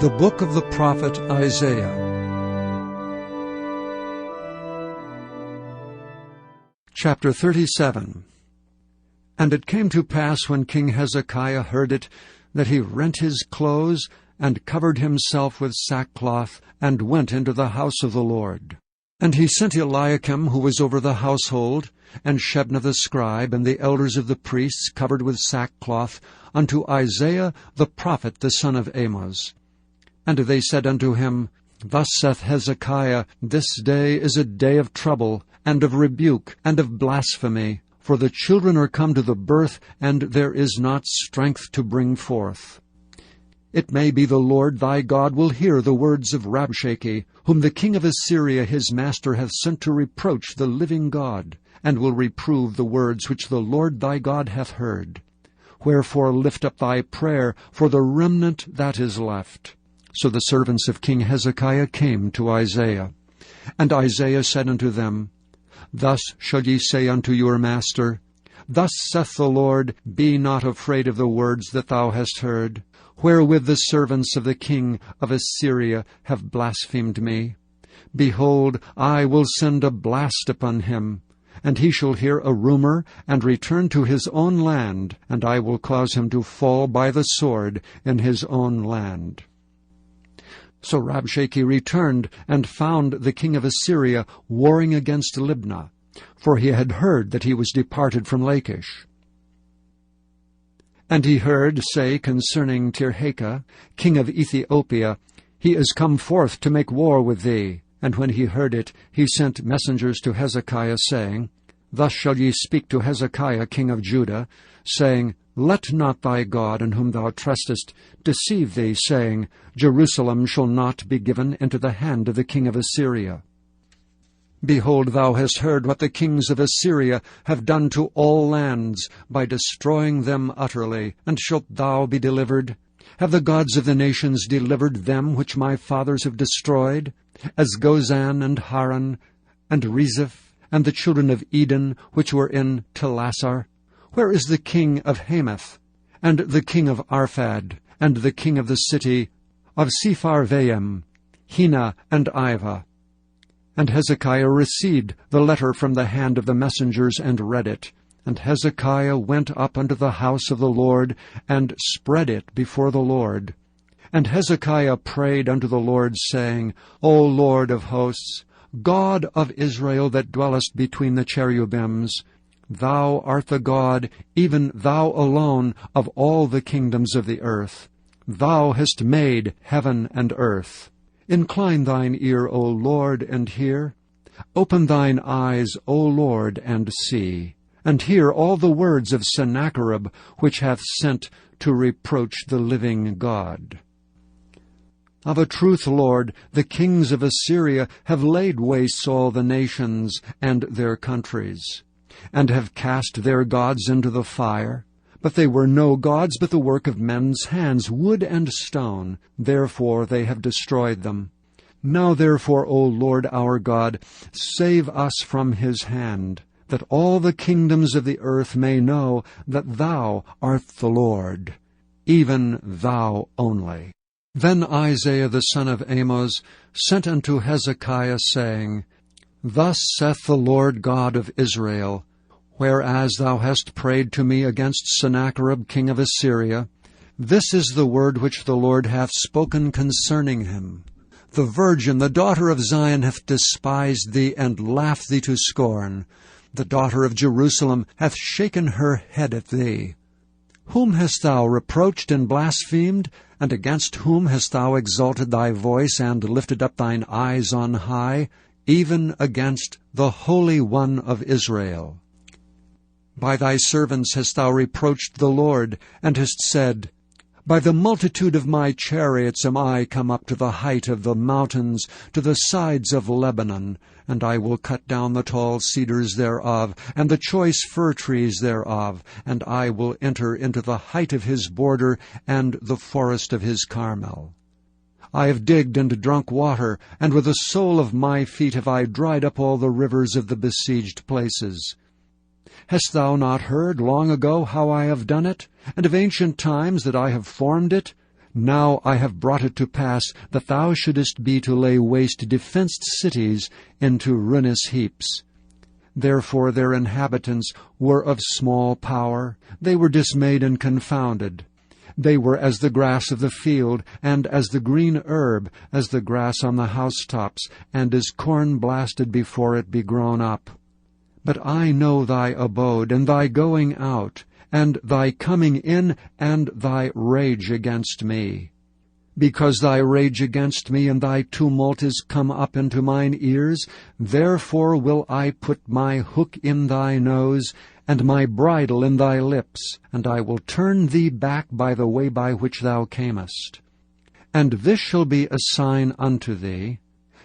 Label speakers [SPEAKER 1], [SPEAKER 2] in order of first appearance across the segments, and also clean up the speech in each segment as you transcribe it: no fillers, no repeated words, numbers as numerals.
[SPEAKER 1] The Book of the Prophet Isaiah. Chapter 37. And it came to pass, when King Hezekiah heard it, that he rent his clothes, and covered himself with sackcloth, and went into the house of the Lord. And he sent Eliakim, who was over the household, and Shebna the scribe, and the elders of the priests, covered with sackcloth, unto Isaiah the prophet, the son of Amoz. And they said unto him, Thus saith Hezekiah, This day is a day of trouble, and of rebuke, and of blasphemy, for the children are come to the birth, and there is not strength to bring forth. It may be the Lord thy God will hear the words of Rabshakeh, whom the king of Assyria his master hath sent to reproach the living God, and will reprove the words which the Lord thy God hath heard. Wherefore lift up thy prayer for the remnant that is left. So the servants of King Hezekiah came to Isaiah. And Isaiah said unto them, Thus shall ye say unto your master, Thus saith the Lord, Be not afraid of the words that thou hast heard, wherewith the servants of the king of Assyria have blasphemed me. Behold, I will send a blast upon him, and he shall hear a rumor, and return to his own land, and I will cause him to fall by the sword in his own land. So Rabshakeh returned, and found the king of Assyria warring against Libnah, for he had heard that he was departed from Lachish. And he heard say concerning Tirhakah, king of Ethiopia, He is come forth to make war with thee. And when he heard it, he sent messengers to Hezekiah, saying, Thus shall ye speak to Hezekiah king of Judah, saying, Let not thy God, in whom thou trustest, deceive thee, saying, Jerusalem shall not be given into the hand of the king of Assyria. Behold, thou hast heard what the kings of Assyria have done to all lands, by destroying them utterly, and shalt thou be delivered? Have the gods of the nations delivered them which my fathers have destroyed, as Gozan and Haran, and Rezeph, and the children of Eden, which were in Telassar? Where is the king of Hamath, and the king of Arphad, and the king of the city of Sepharvaim, Hena and Ivah? And Hezekiah received the letter from the hand of the messengers, and read it. And Hezekiah went up unto the house of the Lord, and spread it before the Lord. And Hezekiah prayed unto the Lord, saying, O Lord of hosts, God of Israel, that dwellest between the cherubims, Thou art the God, even Thou alone, of all the kingdoms of the earth. Thou hast made heaven and earth. Incline thine ear, O Lord, and hear. Open thine eyes, O Lord, and see. And hear all the words of Sennacherib, which hath sent to reproach the living God. Of a truth, Lord, the kings of Assyria have laid waste all the nations and their countries, and have cast their gods into the fire. But they were no gods, but the work of men's hands, wood and stone. Therefore they have destroyed them. Now therefore, O Lord our God, save us from his hand, that all the kingdoms of the earth may know that Thou art the Lord, even Thou only. Then Isaiah the son of Amoz sent unto Hezekiah, saying, Thus saith the Lord God of Israel, Whereas thou hast prayed to me against Sennacherib king of Assyria, this is the word which the Lord hath spoken concerning him. The virgin, the daughter of Zion, hath despised thee, and laughed thee to scorn. The daughter of Jerusalem hath shaken her head at thee. Whom hast thou reproached and blasphemed? And against whom hast thou exalted thy voice, and lifted up thine eyes on high? Even against the Holy One of Israel. By thy servants hast thou reproached the Lord, and hast said, By the multitude of my chariots am I come up to the height of the mountains, to the sides of Lebanon, and I will cut down the tall cedars thereof, and the choice fir trees thereof, and I will enter into the height of his border, and the forest of his Carmel. I have digged and drunk water, and with the sole of my feet have I dried up all the rivers of the besieged places. Hast thou not heard long ago how I have done it, and of ancient times that I have formed it? Now I have brought it to pass that thou shouldest be to lay waste defenced cities into ruinous heaps. Therefore their inhabitants were of small power, they were dismayed and confounded. They were as the grass of the field, and as the green herb, as the grass on the housetops, and as corn blasted before it be grown up. But I know thy abode, and thy going out, and thy coming in, and thy rage against me. Because thy rage against me and thy tumult is come up into mine ears, therefore will I put my hook in thy nose, and my bridle in thy lips, and I will turn thee back by the way by which thou camest. And this shall be a sign unto thee: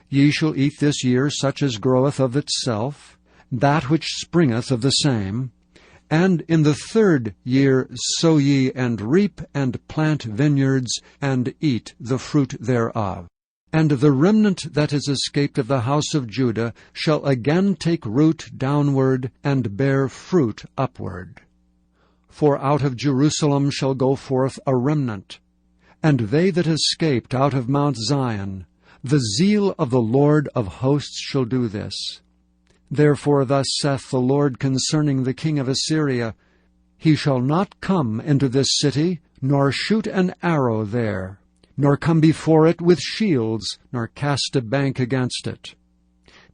[SPEAKER 1] ye shall eat this year such as groweth of itself, that which springeth of the same. And in the 3rd year sow ye, and reap, and plant vineyards, and eat the fruit thereof. And the remnant that is escaped of the house of Judah shall again take root downward, and bear fruit upward. For out of Jerusalem shall go forth a remnant, and they that escaped out of Mount Zion. The zeal of the Lord of hosts shall do this. Therefore thus saith the Lord concerning the king of Assyria, He shall not come into this city, nor shoot an arrow there, nor come before it with shields, nor cast a bank against it.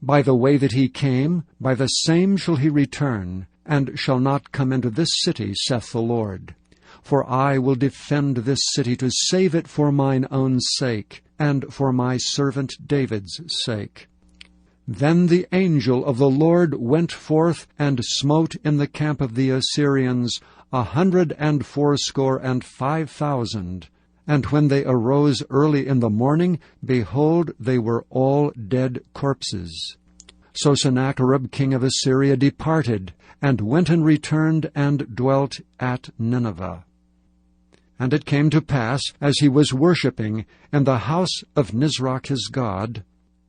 [SPEAKER 1] By the way that he came, by the same shall he return, and shall not come into this city, saith the Lord. For I will defend this city to save it for mine own sake, and for my servant David's sake. Then the angel of the Lord went forth, and smote in the camp of the Assyrians 185,000. And when they arose early in the morning, behold, they were all dead corpses. So Sennacherib king of Assyria departed, and went and returned, and dwelt at Nineveh. And it came to pass, as he was worshipping in the house of Nisroch his god,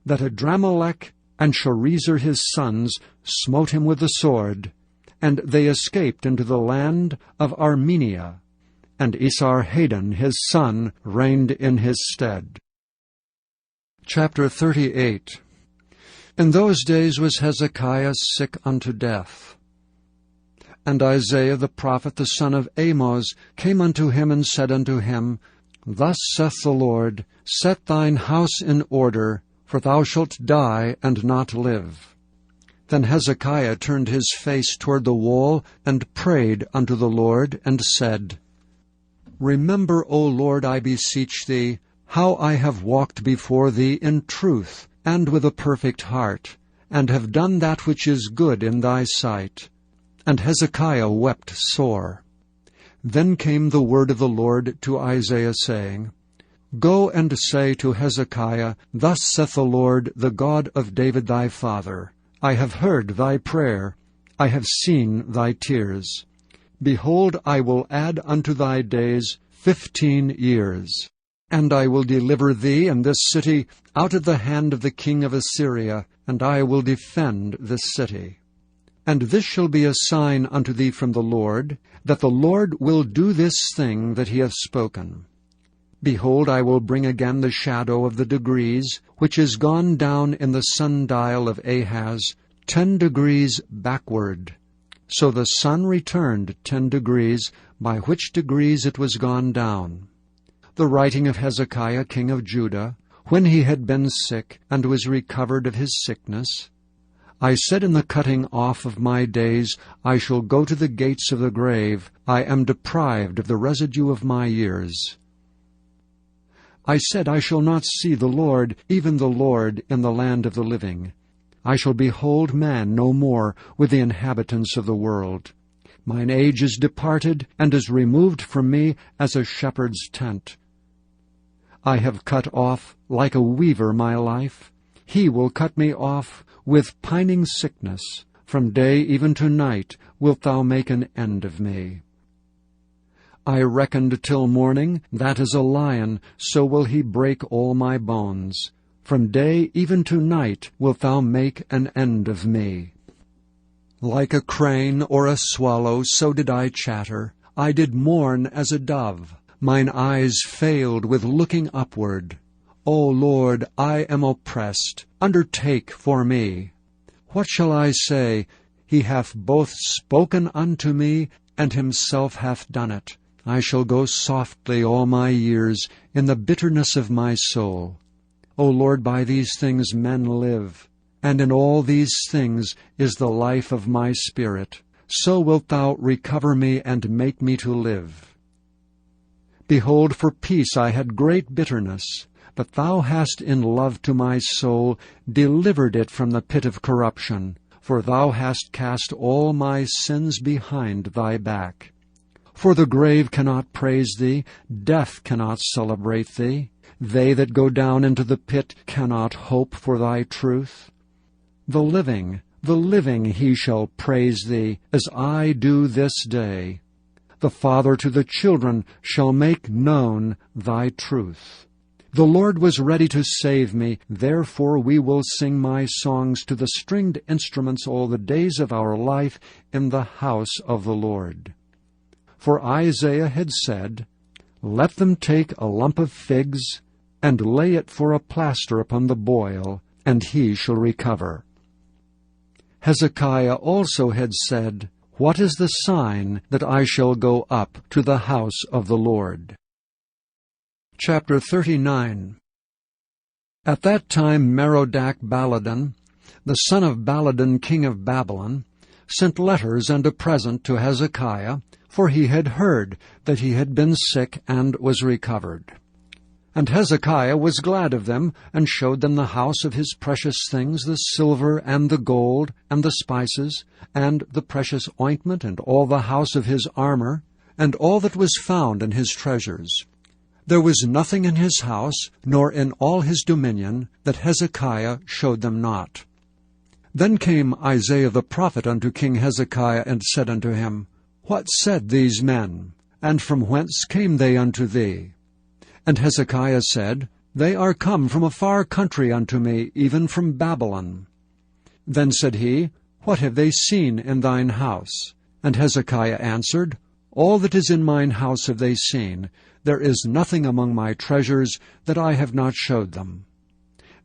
[SPEAKER 1] that Adramelech and Sharezer his sons smote him with the sword, and they escaped into the land of Armenia, and Esarhaddon his son reigned in his stead. Chapter 38. In those days was Hezekiah sick unto death. And Isaiah the prophet, the son of Amoz, came unto him and said unto him, Thus saith the Lord, Set thine house in order, for thou shalt die and not live. Then Hezekiah turned his face toward the wall, and prayed unto the Lord, and said, Remember, O Lord, I beseech thee, how I have walked before thee in truth, and with a perfect heart, and have done that which is good in thy sight. And Hezekiah wept sore. Then came the word of the Lord to Isaiah, saying, Go and say to Hezekiah, Thus saith the Lord, the God of David thy father, I have heard thy prayer, I have seen thy tears. Behold, I will add unto thy days 15 years. And I will deliver thee and this city out of the hand of the king of Assyria, and I will defend this city. And this shall be a sign unto thee from the Lord, that the Lord will do this thing that he hath spoken. Behold, I will bring again the shadow of the degrees, which is gone down in the sundial of Ahaz, 10 degrees backward. So the sun returned 10 degrees, by which degrees it was gone down. The writing of Hezekiah king of Judah, when he had been sick, and was recovered of his sickness. I said in the cutting off of my days, I shall go to the gates of the grave, I am deprived of the residue of my years. I said, I shall not see the Lord, even the Lord, in the land of the living. I shall behold man no more with the inhabitants of the world. Mine age is departed, and is removed from me as a shepherd's tent. I have cut off, like a weaver, my life. He will cut me off with pining sickness. From day even to night wilt thou make an end of me. I reckoned till morning, that is a lion, so will he break all my bones. From day even to night wilt thou make an end of me. Like a crane or a swallow, so did I chatter. I did mourn as a dove. Mine eyes failed with looking upward. O Lord, I am oppressed. Undertake for me. What shall I say? He hath both spoken unto me, and himself hath done it. I shall go softly all my years in the bitterness of my soul. O Lord, by these things men live, and in all these things is the life of my spirit. So wilt thou recover me and make me to live. Behold, for peace I had great bitterness, but thou hast in love to my soul delivered it from the pit of corruption, for thou hast cast all my sins behind thy back. For the grave cannot praise thee, death cannot celebrate thee. They that go down into the pit cannot hope for thy truth. The living he shall praise thee, as I do this day. The father to the children shall make known thy truth. The Lord was ready to save me, therefore we will sing my songs to the stringed instruments all the days of our life in the house of the Lord. For Isaiah had said, Let them take a lump of figs, and lay it for a plaster upon the boil, and he shall recover. Hezekiah also had said, What is the sign that I shall go up to the house of the Lord? Chapter 39. At that time Merodach-Baladan, the son of Baladan king of Babylon, sent letters and a present to Hezekiah, for he had heard that he had been sick and was recovered. And Hezekiah was glad of them, and showed them the house of his precious things, the silver and the gold, and the spices, and the precious ointment, and all the house of his armor, and all that was found in his treasures. There was nothing in his house, nor in all his dominion, that Hezekiah showed them not. Then came Isaiah the prophet unto King Hezekiah, and said unto him, What said these men? And from whence came they unto thee? And Hezekiah said, They are come from a far country unto me, even from Babylon. Then said he, What have they seen in thine house? And Hezekiah answered, All that is in mine house have they seen. There is nothing among my treasures that I have not showed them.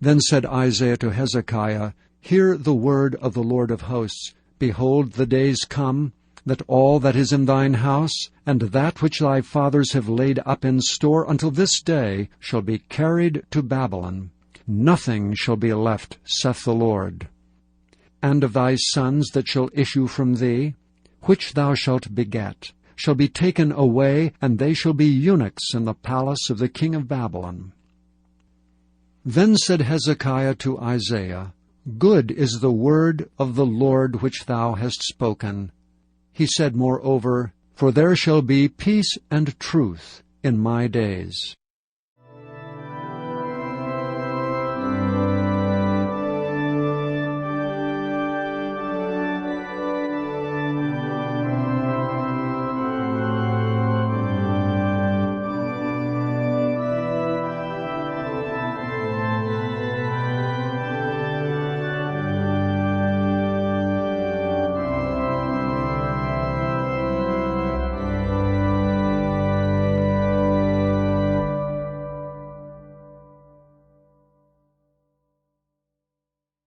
[SPEAKER 1] Then said Isaiah to Hezekiah, Hear the word of the Lord of hosts. Behold, the days come, that all that is in thine house, and that which thy fathers have laid up in store until this day, shall be carried to Babylon. Nothing shall be left, saith the Lord. And of thy sons that shall issue from thee, which thou shalt beget, shall be taken away, and they shall be eunuchs in the palace of the king of Babylon. Then said Hezekiah to Isaiah, Good is the word of the Lord which thou hast spoken. He said moreover, For there shall be peace and truth in my days.